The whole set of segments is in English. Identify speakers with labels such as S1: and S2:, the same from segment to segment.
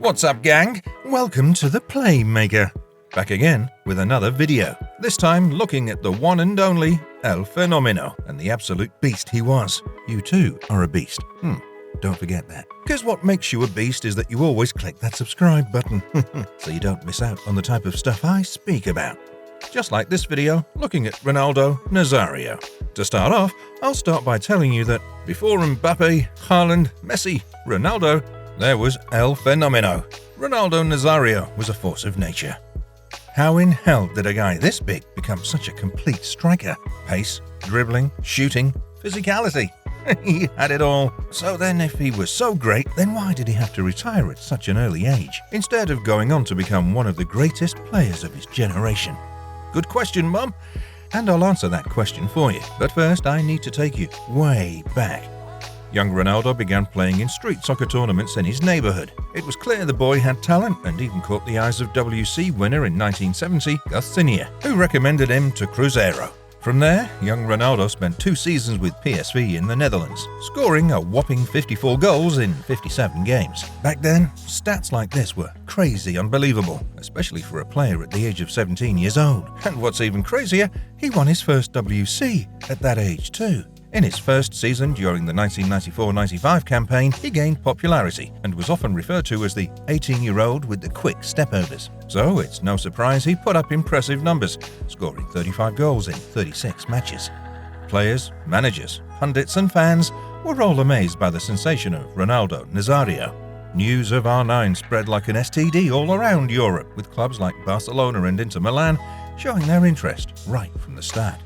S1: What's up, gang? Welcome to the Playmaker. Back again with another video. This time looking at the one and only El Fenomeno and the absolute beast he was. You too are a beast. Don't forget that. Because what makes you a beast is that you always click that subscribe button, so you don't miss out on the type of stuff I speak about. Just like this video, looking at Ronaldo Nazario. To start off, I'll start by telling you that before Mbappe, Haaland, Messi, Ronaldo, there was El Fenomeno. Ronaldo Nazario was a force of nature. How in hell did a guy this big become such a complete striker? Pace, dribbling, shooting, physicality. He had it all. So then if he was so great, then why did he have to retire at such an early age, instead of going on to become one of the greatest players of his generation? Good question, Mum. And I'll answer that question for you. But first, I need to take you way back. Young Ronaldo began playing in street soccer tournaments in his neighborhood. It was clear the boy had talent and even caught the eyes of WC winner in 1970, Garcinia, who recommended him to Cruzeiro. From there, young Ronaldo spent 2 seasons with PSV in the Netherlands, scoring a whopping 54 goals in 57 games. Back then, stats like this were crazy unbelievable, especially for a player at the age of 17 years old. And what's even crazier, he won his first WC at that age too. In his first season during the 1994-95 campaign, he gained popularity and was often referred to as the 18-year-old with the quick stepovers. So it's no surprise he put up impressive numbers, scoring 35 goals in 36 matches. Players, managers, pundits and fans were all amazed by the sensation of Ronaldo Nazario. News of R9 spread like an STD all around Europe, with clubs like Barcelona and Inter Milan showing their interest right from the start.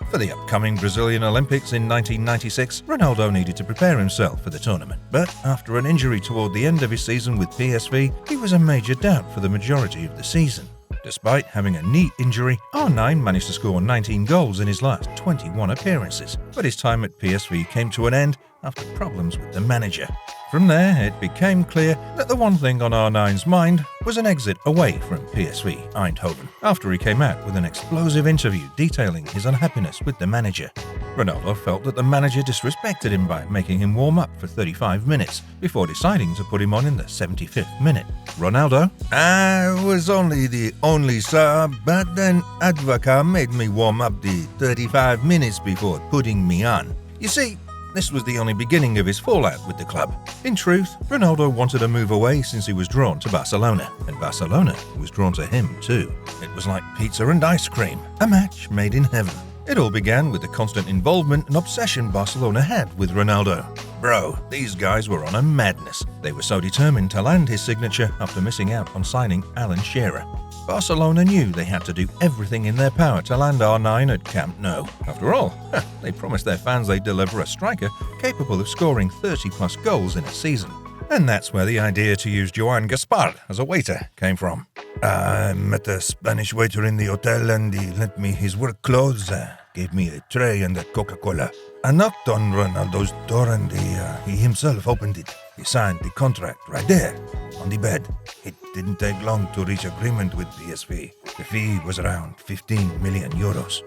S1: For the upcoming Brazilian Olympics in 1996, Ronaldo needed to prepare himself for the tournament. But after an injury toward the end of his season with PSV, he was a major doubt for the majority of the season. Despite having a knee injury, R9 managed to score 19 goals in his last 21 appearances. But his time at PSV came to an end after problems with the manager. From there, it became clear that the one thing on R9's mind was an exit away from PSV Eindhoven, after he came out with an explosive interview detailing his unhappiness with the manager. Ronaldo felt that the manager disrespected him by making him warm up for 35 minutes before deciding to put him on in the 75th minute. Ronaldo: "I was only the only sub, but then Advoca made me warm up the 35 minutes before putting me on." You see, this was the only beginning of his fallout with the club. In truth, Ronaldo wanted to move away since he was drawn to Barcelona, and Barcelona was drawn to him too. It was like pizza and ice cream, a match made in heaven. It all began with the constant involvement and obsession Barcelona had with Ronaldo. Bro, these guys were on a madness. They were so determined to land his signature after missing out on signing Alan Shearer. Barcelona knew they had to do everything in their power to land R9 at Camp Nou. After all, they promised their fans they'd deliver a striker capable of scoring 30-plus goals in a season. And that's where the idea to use Joan Gaspar as a waiter came from. I met a Spanish waiter in the hotel and he lent me his work clothes, gave me a tray and a Coca-Cola. I knocked on Ronaldo's door and he himself opened it. He signed the contract right there, on the bed. It didn't take long to reach agreement with PSV. The fee was around 15 million euros.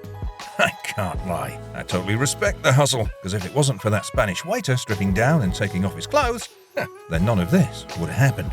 S1: I can't lie. I totally respect the hustle, because if it wasn't for that Spanish waiter stripping down and taking off his clothes, then none of this would have happened.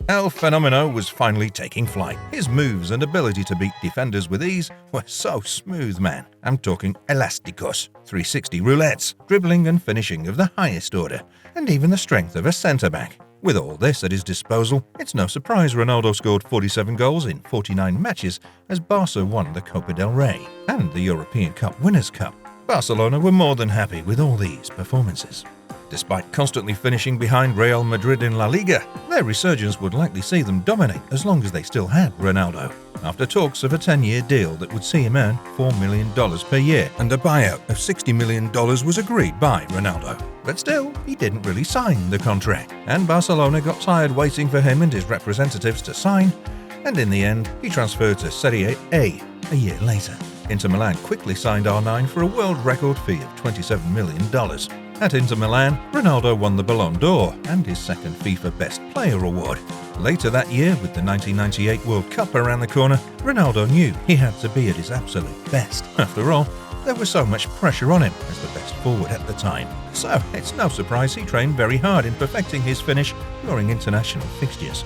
S1: El Fenomeno was finally taking flight. His moves and ability to beat defenders with ease were so smooth, man. I'm talking elásticos, 360 roulettes, dribbling and finishing of the highest order, and even the strength of a centre-back. With all this at his disposal, it's no surprise Ronaldo scored 47 goals in 49 matches as Barca won the Copa del Rey and the European Cup Winners' Cup. Barcelona were more than happy with all these performances. Despite constantly finishing behind Real Madrid in La Liga, their resurgence would likely see them dominate as long as they still had Ronaldo. After talks of a 10-year deal that would see him earn $4 million per year, and a buyout of $60 million was agreed by Ronaldo. But still, he didn't really sign the contract, and Barcelona got tired waiting for him and his representatives to sign, and in the end, he transferred to Serie A year later. Inter Milan quickly signed R9 for a world record fee of $27 million. At Inter Milan, Ronaldo won the Ballon d'Or and his second FIFA Best Player award. Later that year, with the 1998 World Cup around the corner, Ronaldo knew he had to be at his absolute best. After all, there was so much pressure on him as the best forward at the time. So it's no surprise he trained very hard in perfecting his finish during international fixtures.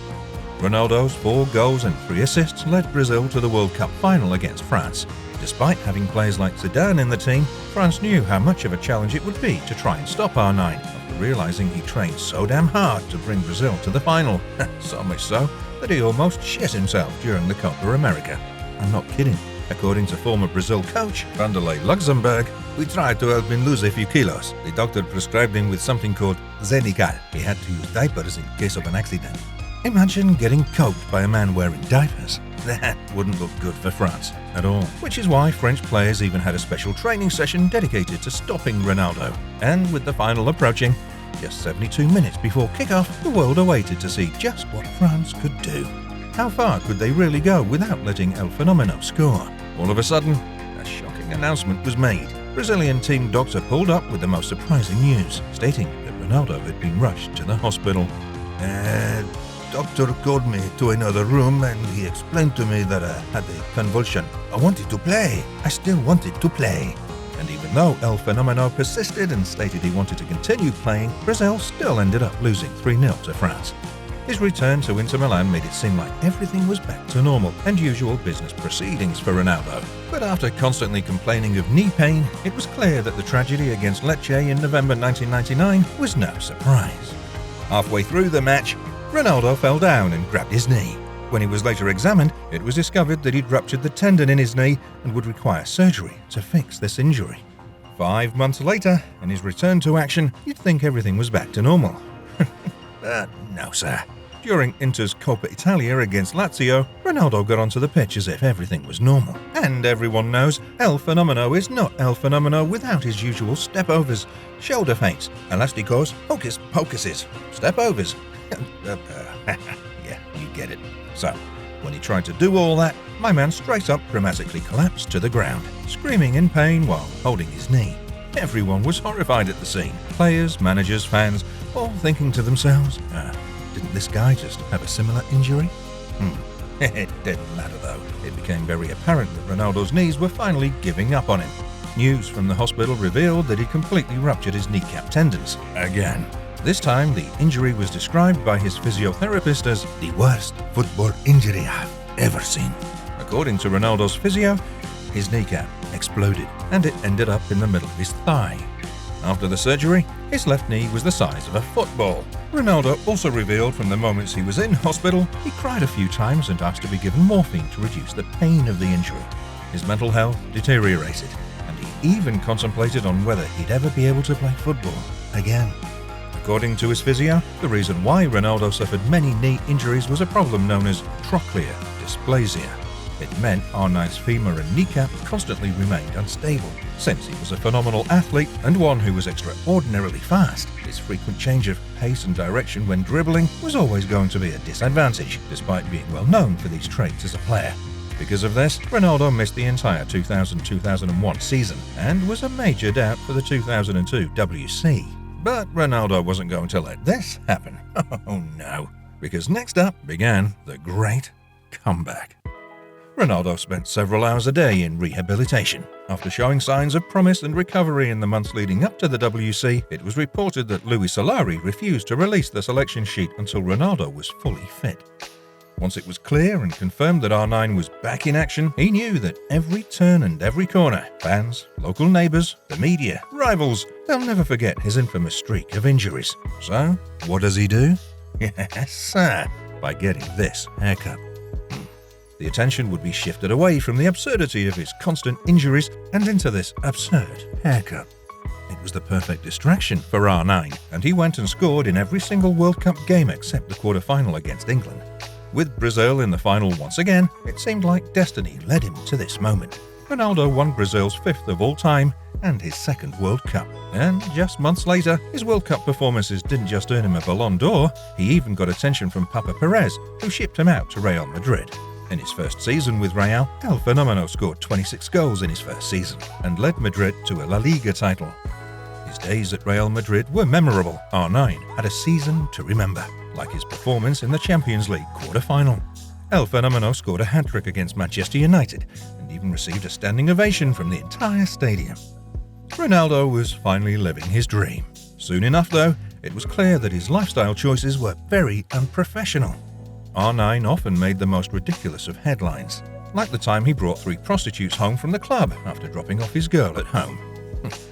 S1: Ronaldo's 4 goals and 3 assists led Brazil to the World Cup final against France. Despite having players like Zidane in the team, France knew how much of a challenge it would be to try and stop R9, after realizing he trained so damn hard to bring Brazil to the final. So much so that he almost shit himself during the Copa America. I'm not kidding. According to former Brazil coach Vanderlei Luxemburg, "We tried to help him lose a few kilos. The doctor prescribed him with something called Zenical. He had to use diapers in case of an accident." Imagine getting coked by a man wearing diapers. That wouldn't look good for France at all. Which is why French players even had a special training session dedicated to stopping Ronaldo. And with the final approaching, just 72 minutes before kickoff, the world awaited to see just what France could do. How far could they really go without letting El Fenomeno score? All of a sudden, a shocking announcement was made. Brazilian team doctor pulled up with the most surprising news, stating that Ronaldo had been rushed to the hospital. Doctor called me to another room and he explained to me that I had a convulsion. I wanted to play. I still wanted to play. And even though El Fenomeno persisted and stated he wanted to continue playing, Brazil still ended up losing 3-0 to France. His return to Inter Milan made it seem like everything was back to normal and usual business proceedings for Ronaldo. But after constantly complaining of knee pain, it was clear that the tragedy against Lecce in November 1999 was no surprise. Halfway through the match, Ronaldo fell down and grabbed his knee. When he was later examined, it was discovered that he'd ruptured the tendon in his knee and would require surgery to fix this injury. 5 months later, in his return to action, you'd think everything was back to normal. But no, sir. During Inter's Coppa Italia against Lazio, Ronaldo got onto the pitch as if everything was normal. And everyone knows El Fenomeno is not El Fenomeno without his usual step-overs, shoulder feints, elasticos, hocus pocuses, step-overs. Yeah, you get it. So, when he tried to do all that, my man straight up dramatically collapsed to the ground, screaming in pain while holding his knee. Everyone was horrified at the scene. Players, managers, fans, all thinking to themselves, didn't this guy just have a similar injury? It didn't matter though. It became very apparent that Ronaldo's knees were finally giving up on him. News from the hospital revealed that he completely ruptured his kneecap tendons. Again. This time, the injury was described by his physiotherapist as the worst football injury I've ever seen. According to Ronaldo's physio, his kneecap exploded and it ended up in the middle of his thigh. After the surgery, his left knee was the size of a football. Ronaldo also revealed from the moments he was in hospital, he cried a few times and asked to be given morphine to reduce the pain of the injury. His mental health deteriorated, and he even contemplated on whether he'd ever be able to play football again. According to his physio, the reason why Ronaldo suffered many knee injuries was a problem known as trochlear dysplasia. It meant R9's femur and kneecap constantly remained unstable. Since he was a phenomenal athlete and one who was extraordinarily fast, his frequent change of pace and direction when dribbling was always going to be a disadvantage, despite being well known for these traits as a player. Because of this, Ronaldo missed the entire 2000-2001 season and was a major doubt for the 2002 WC. But Ronaldo wasn't going to let this happen. Oh no. Because next up began the great comeback. Ronaldo spent several hours a day in rehabilitation. After showing signs of promise and recovery in the months leading up to the WC, it was reported that Luis Solari refused to release the selection sheet until Ronaldo was fully fit. Once it was clear and confirmed that R9 was back in action, he knew that every turn and every corner, fans, local neighbours, the media, rivals, they'll never forget his infamous streak of injuries. So, what does he do? Yes, sir, by getting this haircut. The attention would be shifted away from the absurdity of his constant injuries and into this absurd haircut. It was the perfect distraction for R9, and he went and scored in every single World Cup game except the quarter-final against England. With Brazil in the final once again, it seemed like destiny led him to this moment. Ronaldo won Brazil's 5th of all time and his 2nd World Cup. And just months later, his World Cup performances didn't just earn him a Ballon d'Or, he even got attention from Papa Perez, who shipped him out to Real Madrid. In his first season with Real, El Fenomeno scored 26 goals in his first season and led Madrid to a La Liga title. His days at Real Madrid were memorable. R9 had a season to remember, like his performance in the Champions League quarter-final. El Fenomeno scored a hat-trick against Manchester United and even received a standing ovation from the entire stadium. Ronaldo was finally living his dream. Soon enough, though, it was clear that his lifestyle choices were very unprofessional. R9 often made the most ridiculous of headlines, like the time he brought 3 prostitutes home from the club after dropping off his girl at home.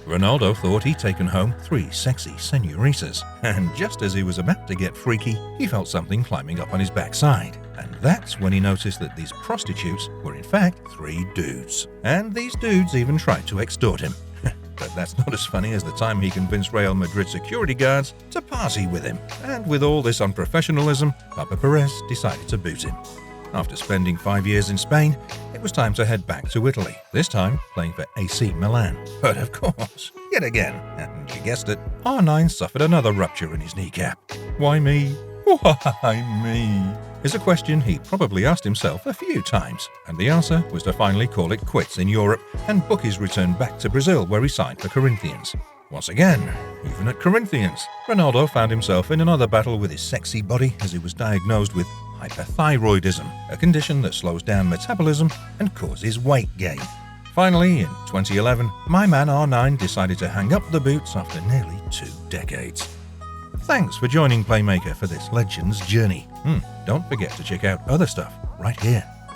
S1: Ronaldo thought he'd taken home 3 sexy senoritas, and just as he was about to get freaky, he felt something climbing up on his backside. And that's when he noticed that these prostitutes were in fact 3 dudes. And these dudes even tried to extort him. But that's not as funny as the time he convinced Real Madrid security guards to party with him. And with all this unprofessionalism, Papa Perez decided to boot him. After spending 5 years in Spain, it was time to head back to Italy, this time playing for AC Milan. But of course, yet again, and you guessed it, R9 suffered another rupture in his kneecap. Why me? Why me? Is a question he probably asked himself a few times, and the answer was to finally call it quits in Europe and book his return back to Brazil, where he signed for Corinthians. Once again, even at Corinthians, Ronaldo found himself in another battle with his sexy body as he was diagnosed with hyperthyroidism, a condition that slows down metabolism and causes weight gain. Finally, in 2011, my man R9 decided to hang up the boots after nearly 2 decades. Thanks for joining Playmaker for this Legends journey. Don't forget to check out other stuff right here.